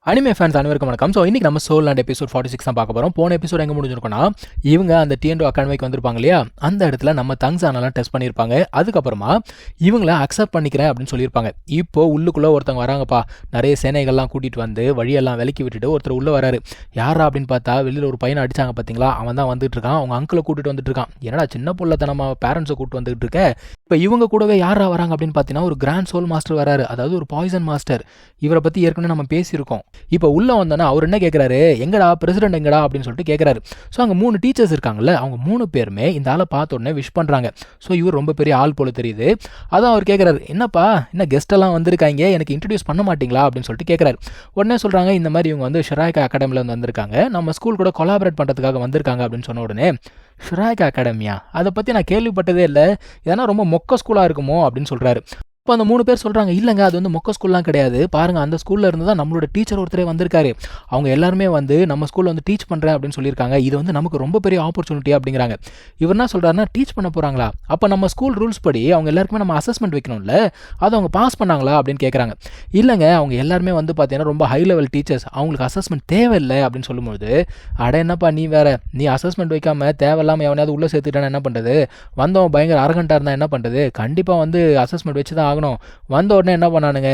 Anime fans அனைவருக்கும் வணக்கம். So இன்னைக்கு நம்ம சோல் அண்ட் எபிசோட் 46 தான் பார்க்க போகிறோம். போன எபிசோட் எங்கே முடிஞ்சிருக்கோம்னா, இவங்க அந்த டிஎன்டோ அகாடமிக்கு வந்திருப்பாங்க இல்லையா, அந்த இடத்துல நம்ம தங்ஸானெல்லாம் டெஸ்ட் பண்ணியிருப்பாங்க. அதுக்கப்புறமா இவங்கள அக்செப்ட் பண்ணிக்கிறேன் அப்படின்னு சொல்லியிருப்பாங்க. இப்போ உள்ளுக்குள்ளே ஒருத்தவங்க வராங்கப்பா, நிறைய சேனைகள்லாம் கூட்டிகிட்டு வந்து வழியெல்லாம் விலக்கி விட்டுட்டு ஒருத்தர் உள்ளே வராரு. யாரா அப்படின்னு பார்த்தா, வெளியில் ஒரு பையனை அடிச்சாங்க பார்த்தீங்களா, அவன் தான் வந்துட்டு இருக்கான். அவங்க அங்கிளை கூட்டிகிட்டு வந்துட்டு இருக்கான். என்னடா சின்ன புள்ளத்தை நம்ம பேரண்ட்ஸை கூப்பிட்டு வந்துட்டு இருக்க. இப்போ இவங்க கூடவே யாரா வராங்க அப்படின்னு பார்த்தீங்கன்னா, ஒரு கிராண்ட் சோல் மாஸ்டர் வராரு, அதாவது ஒரு பாய்சன் மாஸ்டர். இவரை பற்றி ஏற்கனவே நம்ம பேசியிருக்கோம். இப்போ உள்ளே வந்தோன்னா அவர் என்ன கேட்குறாரு, எங்கடா பிரசிடென்ட் எங்கடா அப்படின்னு சொல்லிட்டு கேட்குறாரு. ஸோ அங்கே 3 டீச்சர்ஸ் இருக்காங்கல்ல, அவங்க 3 பேருமே இந்த ஆளை பார்த்த உடனே விஷ் பண்ணுறாங்க. ஸோ இவர் ரொம்ப பெரிய ஆள் போல தெரியுது. அதான் அவர் கேட்குறாரு, என்னப்பா என்ன கெஸ்ட்டெல்லாம் வந்திருக்காங்க, எனக்கு இன்ட்ரடியூஸ் பண்ண மாட்டீங்களா அப்படின்னு சொல்லிட்டு கேட்குறாரு. உடனே சொல்கிறாங்க, இந்த மாதிரி இவங்க வந்து ஷிராய்கா அகாடமியில் வந்திருக்காங்க, நம்ம ஸ்கூல் கூட கொலாபரேட் பண்ணுறதுக்காக வந்திருக்காங்க அப்படின்னு சொன்ன உடனே, ஷிராய்கா அகாடமியா, அதை பற்றி நான் கேள்விப்பட்டதே இல்லை, ஏன்னா ரொம்ப மொக்க ஸ்கூலாக இருக்குமோ அப்படின்னு சொல்கிறாரு. இப்போ அந்த 3 பேர் சொல்கிறாங்க, இல்லைங்க அது வந்து மொக்க ஸ்கூல்லாம் கிடையாது, பாருங்கள் அந்த ஸ்கூலில் இருந்து தான் நம்மளோட டீச்சர் ஒருத்தரே வந்திருக்காரு, அவங்க எல்லாருமே வந்து நம்ம ஸ்கூலில் வந்து டீச் பண்ணுறேன் அப்படின்னு சொல்லியிருக்காங்க, இது வந்து நமக்கு ரொம்ப பெரிய ஆப்பர்ச்சுனிட்டி அப்படிங்கிறாங்க. இவர் என்ன சொல்கிறாருன்னா, டீச் பண்ண போகிறாங்களா, அப்போ நம்ம ஸ்கூல் ரூல்ஸ் படி அவங்க எல்லாருக்குமே நம்ம அசஸ்மெண்ட் வைக்கணும்ல, அதை அவங்க பாஸ் பண்ணாங்களா அப்படின்னு கேட்குறாங்க. இல்லைங்க அவங்க எல்லாருமே வந்து பார்த்தீங்கன்னா ரொம்ப ஹை லெவல் டீச்சர்ஸ், அவங்களுக்கு அசஸ்மெண்ட் தேவையில்லை அப்படின்னு சொல்லும்போது, அட என்னப்பா நீ வேறு, நீ அசஸ்மெண்ட் வைக்காமல் தேவையில்லாமல் எவனையாவது உள்ளே சேர்த்துட்டானா என்ன பண்ணுறது, வந்தவன் பயங்கர அரகண்டாக இருந்தால் என்ன பண்ணுறது, கண்டிப்பாக வந்து அசஸ்மெண்ட் வச்சு தான் ஆகணும். வந்த உடனே என்ன பண்ணானுங்க,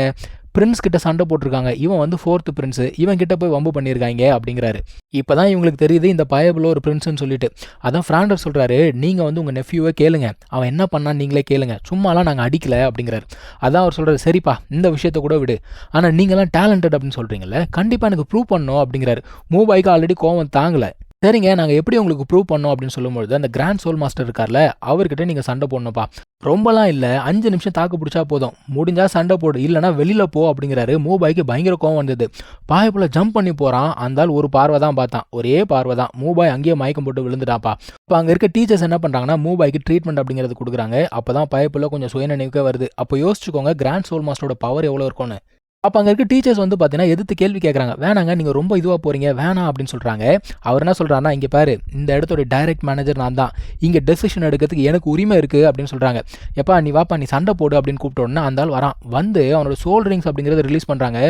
பிரின்ஸ் கிட்ட சண்டை போட்டிருக்காங்க, இவன் வந்து 4th பிரின்ஸ், இவன் கிட்ட போய் வம்பு பண்ணியிருக்காங்க அப்படிங்கிறாரு. இப்போ தான் இவங்களுக்கு தெரியுது இந்த பயபுல ஒரு பிரின்ஸ்னு சொல்லிட்டு. அதான் ஃப்ராண்டர் சொல்கிறாரு, நீங்கள் வந்து உங்கள் நெஃப்யூவை கேளுங்க, அவன் என்ன பண்ணான்னு நீங்களே கேளுங்க, சும்மாலாம் நாங்கள் அடிக்கலை அப்படிங்கிறாரு. அதான் அவர் சொல்கிறாரு, சரிப்பா இந்த விஷயத்தை கூட விடு, ஆனால் நீங்களாம் டேலண்டட் அப்படின்னு சொல்கிறீங்களே, கண்டிப்பாக எனக்கு ப்ரூவ் பண்ணணும் அப்படிங்கிறாரு. மூபாய்க்கு ஆல்ரெடி கோவம் தாங்கலை. சரிங்க நாங்கள் எப்படி உங்களுக்கு ப்ரூவ் பண்ணோம் அப்படின்னு சொல்லும்போது, அந்த கிராண்ட் சோல் மாஸ்டர் இருக்கார்ல, அவர்கிட்ட நீங்கள் சண்டை போடணும்ப்பா, ரொம்பலாம் இல்லை 5 நிமிஷம் தாக்கு பிடிச்சா போதும், முடிஞ்சால் சண்டை போடு, இல்லைனா வெளியில் போ அப்படிங்கிறாரு. மூபாய்க்கு பயங்கர கோவம் வந்தது. பாய்ப்புல ஜம்ப் பண்ணி போகிறான். அந்த ஒரு பார்வை தான் பார்த்தான், ஒரே பார்வை தான், மூபாய் அங்கேயே மயக்கம் போட்டு விழுந்துட்டாப்பா. இப்போ அங்கே இருக்க டீச்சர்ஸ் என்ன பண்ணுறாங்கன்னா, மூபாய்க்கு ட்ரீட்மெண்ட் அப்படிங்கிறது கொடுக்குறாங்க. அப்போ தான் பாய்ப்புல கொஞ்சம் சுயநினைவுக்கே வருது. அப்போ யோசிச்சுக்கோங்க கிராண்ட் சோல் மாஸ்டரோட பவர் எவ்வளோ இருக்கும்னு. அப்போ அங்கே இருக்க டீச்சர்ஸ் வந்து பார்த்தீங்கன்னா எதிர்த்து கேள்வி கேட்குறாங்க, வேணாங்க நீங்கள் ரொம்ப இதுவாக போகிறீங்க வேணாம் அப்படின்னு சொல்கிறாங்க. அவர் என்ன சொல்கிறாருன்னா, இங்கே பாரு இந்த இடத்தோட டைரக்ட் மேனேஜர் நான் தான், இங்கே டெசிஷன் எடுக்கிறதுக்கு எனக்கு உரிமை இருக்குது அப்படின்னு சொல்கிறாங்க. எப்பா நீ வாப்பா நீ சண்டை போடு அப்படின்னு கூப்பிட்டோன்னா அந்த ஆள் வரான். வந்து அவனோட சோல் ரிங்ஸ் அப்படிங்கிறத ரிலீஸ் பண்ணுறாங்க.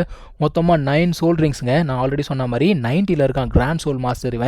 மொத்தமாக 9 சோல் ரிங்ஸுங்க. நான் ஆல்ரெடி சொன்ன மாதிரி 90ல் இருக்கான் கிராண்ட் சோல் மாஸ்டர்.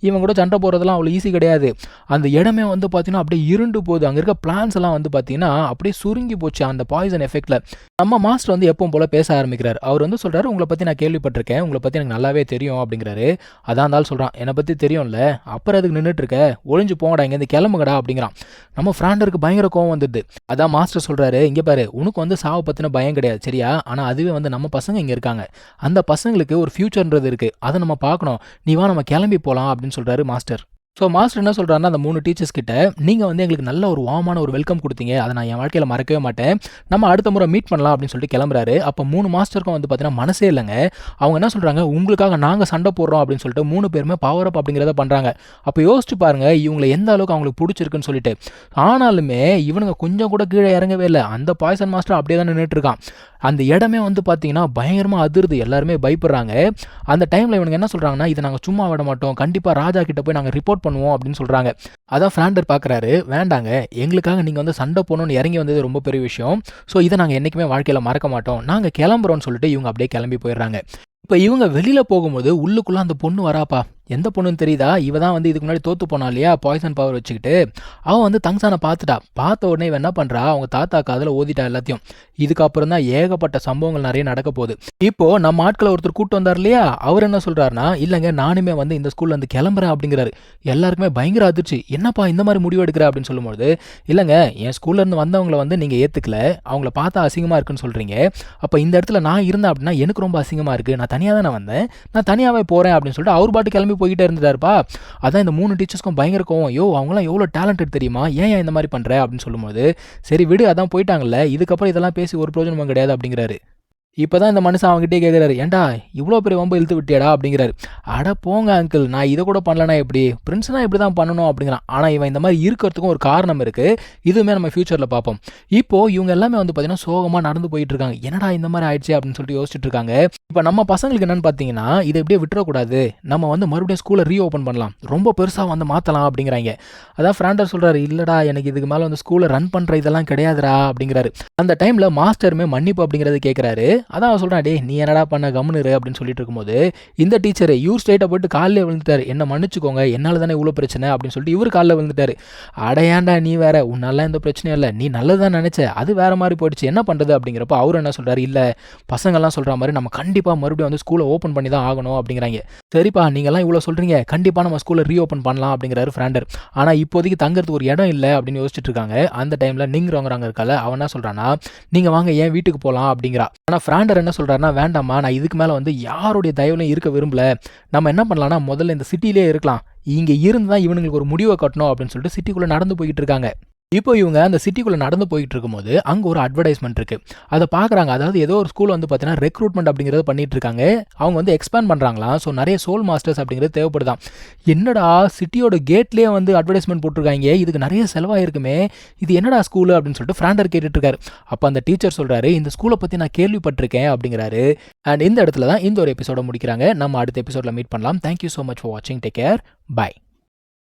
இவன் கூட சண்டை போடுறதுலாம் அவ்வளோ ஈஸி கிடையாது. அந்த இடமே வந்து பார்த்தீங்கன்னா அப்படியே இருண்டு போகுது. அங்கே இருக்க பிளான்ஸ் எல்லாம் வந்து பார்த்தீங்கன்னா அப்படியே சுருங்கி போச்சு அந்த பாய்சன் எஃபெக்டில். நம்ம மாஸ்டர் வந்து எப்பவும் போல் பேச ஆரம்பிக்கிறார். அவர் வந்து சொல்கிறாரு, உங்களை பற்றி நான் கேள்விப்பட்டிருக்கேன், உங்களை பற்றி எனக்கு நல்லாவே தெரியும் அப்படிங்கிறாரு. அதான் இருந்தாலும் சொல்கிறான், என்னை பற்றி தெரியும்ல, அப்புறம் அதுக்கு நின்றுட்டு இருக்க, ஒளிஞ்சு போங்கடா இங்கேருந்து கிளம்புங்கடா அப்படிங்கிறான். நம்ம ஃப்ராண்டருக்கு பயங்கர கோவம் வந்துடுது. அதான் மாஸ்டர் சொல்கிறாரு, இங்கே பாரு உனக்கு வந்து சாவை பற்றின பயம் கிடையாது சரியா, ஆனால் அதுவே வந்து நம்ம பசங்க இங்கே இருக்காங்க, அந்த பசங்களுக்கு ஒரு ஃபியூச்சர்ன்றது இருக்குது, அதை நம்ம பார்க்கணும், நீ வா நம்ம கிளம்பி போகலாம் அப்படின்னு சொல்கிறாரு மாஸ்டர். ஸோ மாஸ்டர் என்ன சொல்கிறாருன்னா, அந்த 3 டீச்சர்ஸ் கிட்ட, நீங்கள் வந்து எங்களுக்கு நல்ல ஒரு வார்மான ஒரு வெல்கம் கொடுத்தீங்க, அதை நான் என் வாழ்க்கையில் மறக்கவே மாட்டேன், நம்ம அடுத்த முறை மீட் பண்ணலாம் அப்படின்னு சொல்லிட்டு கிளம்புறாரு. அப்போ 3 மாஸ்டருக்கும் வந்து பார்த்தீங்கன்னா மனசே இல்லைங்க. அவங்க என்ன சொல்கிறாங்க, உங்களுக்காக நாங்கள் சண்டை போடுறோம் அப்படின்னு சொல்லிட்டு 3 பேருமே பவர் அப் அப்படிங்கிறத பண்ணுறாங்க. அப்போ யோசிச்சு பாருங்க இவங்களை எந்த அளவுக்கு அவங்களுக்கு பிடிச்சிருக்குன்னு சொல்லிட்டு. ஆனாலுமே இவனுங்க கொஞ்சம் கூட கீழே இறங்கவே இல்லை. அந்த பாய்சன் மாஸ்டர் அப்படியே தான் நின்றுட்டு இருக்கான். அந்த இடமே வந்து பார்த்தீங்கன்னா பயங்கரமாக அதிருது, எல்லாருமே பயப்படுறாங்க. அந்த டைமில் இவனுங்க என்ன சொல்கிறாங்கன்னா, இதை நாங்கள் சும்மா விட மாட்டோம், கண்டிப்பாக ராஜா கிட்ட போய் நாங்கள் ரிப்போர்ட் பண்ணுவோம் அப்படின்னு சொல்கிறாங்க. அதான் ஃப்ராண்டர் பார்க்குறாரு, வேண்டாங்க எங்களுக்காக நீங்கள் வந்து சண்டை போகணுன்னு இறங்கி வந்தது ரொம்ப பெரிய விஷயம், ஸோ இதை நாங்கள் என்றைக்குமே வாழ்க்கையில் மறக்க மாட்டோம், நாங்கள் கிளம்புறோன்னு சொல்லிட்டு இவங்க அப்படியே கிளம்பி போயிடுறாங்க. இப்போ இவங்க வெளியில் போகும்போது உள்ளுக்குள்ளே அந்த பொண்ணு வராப்பா. எந்த பொண்ணுன்னு தெரியுதா, இவ தான் வந்து இதுக்கு முன்னாடி தோற்று போனா இல்லையா பாய்சன் பவர் வச்சுக்கிட்டு, அவன் வந்து தங்ஸானை பார்த்துட்டா. பார்த்த உடனே இவன் என்ன பண்ணுறா, அவங்க தாத்தா காதில் ஓதிட்டா எல்லாத்தையும். இதுக்கப்புறம் தான் ஏகப்பட்ட சம்பவங்கள் நிறைய நடக்க போகுது. இப்போது நம்ம ஆட்களை ஒருத்தர் கூப்பிட்டு வந்தார் இல்லையா, அவர் என்ன சொல்கிறாருன்னா, இல்லைங்க நானுமே வந்து இந்த ஸ்கூலில் வந்து கிளம்புறேன் அப்படிங்கிறாரு. எல்லாருக்குமே பயங்கர அதிர்ச்சி, என்னப்பா இந்த மாதிரி முடிவு எடுக்கிற அப்படின்னு சொல்லும்போது, இல்லைங்க என் ஸ்கூல்லேருந்து வந்தவங்களை வந்து நீங்கள் ஏற்றுக்கல, அவங்கள பார்த்தா அசிங்கமாக இருக்குன்னு சொல்கிறீங்க, அப்போ இந்த இடத்துல நான் இருந்தேன் அப்படின்னா எனக்கு ரொம்ப அசிங்கமாக இருக்குது, நான் தனியாக தான் வந்தேன், நான் தனியாகவே போகிறேன் அப்படின்னு சொல்லிட்டு அவர் பாட்டு கிளம்பி போய்கிட்டே இருந்துட்டாருப்பா. அதான் இந்த 3 டீச்சர்ஸ்க்கும் பயங்கர கோவம், யோ அவங்களாம் எவ்வளோ டேலண்டட் தெரியுமா, ஏன் இந்த மாதிரி பண்ணுற அப்படின்னு சொல்லும்போது, சரி விடு அதான் போயிட்டாங்கல்ல, இதுக்கப்புறம் இதெல்லாம் பேசி ஒரு பிரயோஜனமும் கிடையாது அப்படிங்கிறாரு. இப்போ தான் இந்த மனுஷன் அவங்ககிட்டே கேட்குறாரு, ஏன்டா இவ்வளோ பெரிய வம்பு இழுத்து விட்டியாடா அப்படிங்கிறாரு. அட போங்க அங்கிள், நான் இதை கூட பண்ணலனா எப்படி, பிரின்ஸ்னா இப்படி தான் பண்ணணும் அப்படிங்கிறான். ஆனால் இவன் இந்த மாதிரி இருக்கிறதுக்கும் ஒரு காரணம் இருக்குது, இதுவுமே நம்ம ஃபியூச்சரில் பார்ப்போம். இப்போது இவங்க எல்லாமே வந்து பார்த்தீங்கன்னா சோகமாக நடந்து போயிட்டு இருக்காங்க, என்னடா இந்த மாதிரி ஆயிடுச்சு அப்படின்னு சொல்லிட்டு யோசிச்சுட்டு இருக்காங்க. இப்போ நம்ம பசங்களுக்கு என்னென்னு பார்த்தீங்கன்னா, இதை எப்படியே விட்டுறக்கூடாது, நம்ம வந்து மறுபடியும் ஸ்கூலை ரீஓப்பன் பண்ணலாம், ரொம்ப பெருசாக வந்து மாற்றலாம் அப்படிங்கிறாங்க. அதான் ஃப்ராண்டர் சொல்கிறாரு, இல்லைடா எனக்கு இதுக்கு மேலே வந்து ஸ்கூலை ரன் பண்ணுற இதெல்லாம் கிடையாதுடா அப்படிங்கிறாரு. அந்த டைமில் மாஸ்டருமே மன்னிப்பு அப்படிங்கிறது கேட்குறாரு. அதான் அவன் சொல்கிறான், டே நீ என்னடா பண்ண கம்முனு இரு அப்படின்னு சொல்லிட்டு இருக்கும்போது இந்த டீச்சர் இவர் ஸ்ட்ரைட்டாக போயிட்டு காலில் விழுந்துட்டார். என்ன மன்னிச்சுக்கோங்க, என்னால் தானே இவ்வளோ பிரச்சனை அப்படின்னு சொல்லிட்டு இவர் காலில் விழுந்துட்டார். அடையாண்டா நீ வேற, உன்னால எந்த பிரச்சனையும் இல்லை, நீ நல்லதான் நினச்ச, அது வேற மாதிரி போயிடுச்சு, என்ன பண்ணுறது அப்படிங்கிறப்ப அவர் என்ன சொல்கிறாரு, இல்லை பசங்கள்லாம் சொல்கிற மாதிரி நம்ம கண்டிப்பாக மறுபடியும் வந்து ஸ்கூலை ஓப்பன் பண்ணி தான் ஆகணும் அப்படிங்கிறாங்க. சரிப்பா நீங்கள்லாம் இவ்வளோ சொல்கிறீங்க, கண்டிப்பாக நம்ம ஸ்கூலை ரீஓப்பன் பண்ணலாம் அப்படிங்கிறாரு ஃப்ராண்டர். ஆனால் இப்போதைக்கு தங்கிறதுக்கு ஒரு இடம் இல்லை அப்படின்னு யோசிச்சுட்டு இருக்காங்க. அந்த டைமில் நிங்கிறவங்க இருக்கால, அவன் என்ன சொல்கிறான்னா, நீங்கள் வாங்க ஏன் வீட்டுக்கு போகலாம் அப்படிங்கிறா. ஆனால் ஃப்ராண்டர் என்ன சொல்கிறாருன்னா, வேண்டாமா நான் இதுக்கு மேலே வந்து யாருடைய தயவுலையும் இருக்க விரும்பல, நம்ம என்ன பண்ணலாம்னா முதல்ல இந்த சிட்டிலே இருக்கலாம், இங்கே இருந்து தான் இவனுங்களுக்கு ஒரு முடிவை கட்டணும் அப்படின்னு சொல்லிட்டு சிட்டிக்குள்ளே நடந்து போய்கிட்டு இருக்காங்க. இப்போ இவங்க அந்த சிட்டிக்குள்ளே நடந்து போயிட்டு இருக்கும்போது அங்கே ஒரு அட்வர்டைஸ்மெண்ட் இருக்குது, அதை பார்க்குறாங்க. அதாவது ஏதோ ஒரு ஸ்கூல் வந்து பார்த்தீங்கன்னா ரெக்ரூட்மெண்ட் அப்படிங்கிறத பண்ணிட்டு இருக்காங்க. அவங்க வந்து எக்ஸ்பேண்ட் பண்ணுறாங்களாம். ஸோ நிறைய சோல் மாஸ்டர்ஸ் அப்படிங்கிறது தேவைப்படுதான். என்னடா சிட்டியோட கேட்லேயே வந்து அட்வர்டைஸ்மெண்ட் போட்டிருக்காங்க, இதுக்கு நிறைய செலவாயிருக்குமே, இது என்னடா ஸ்கூலு அப்படின்னு சொல்லிட்டு ஃப்ராண்டர் கேட்டுட்ருக்காரு. அப்போ அந்த டீச்சர் சொல்கிறாரு, இந்த ஸ்கூலை பற்றி நான் கேள்விப்பட்டிருக்கேன் அப்படிங்கிறாரு. அண்ட் இந்த இடத்துல தான் இந்த ஒரு எபிசோட முடிக்கிறாங்க. நம்ம அடுத்த எபிசோடில் மீட் பண்ணலாம். தேங்க்யூ ஸோ மச் ஃபார் வாட்சிங். Take care. பை.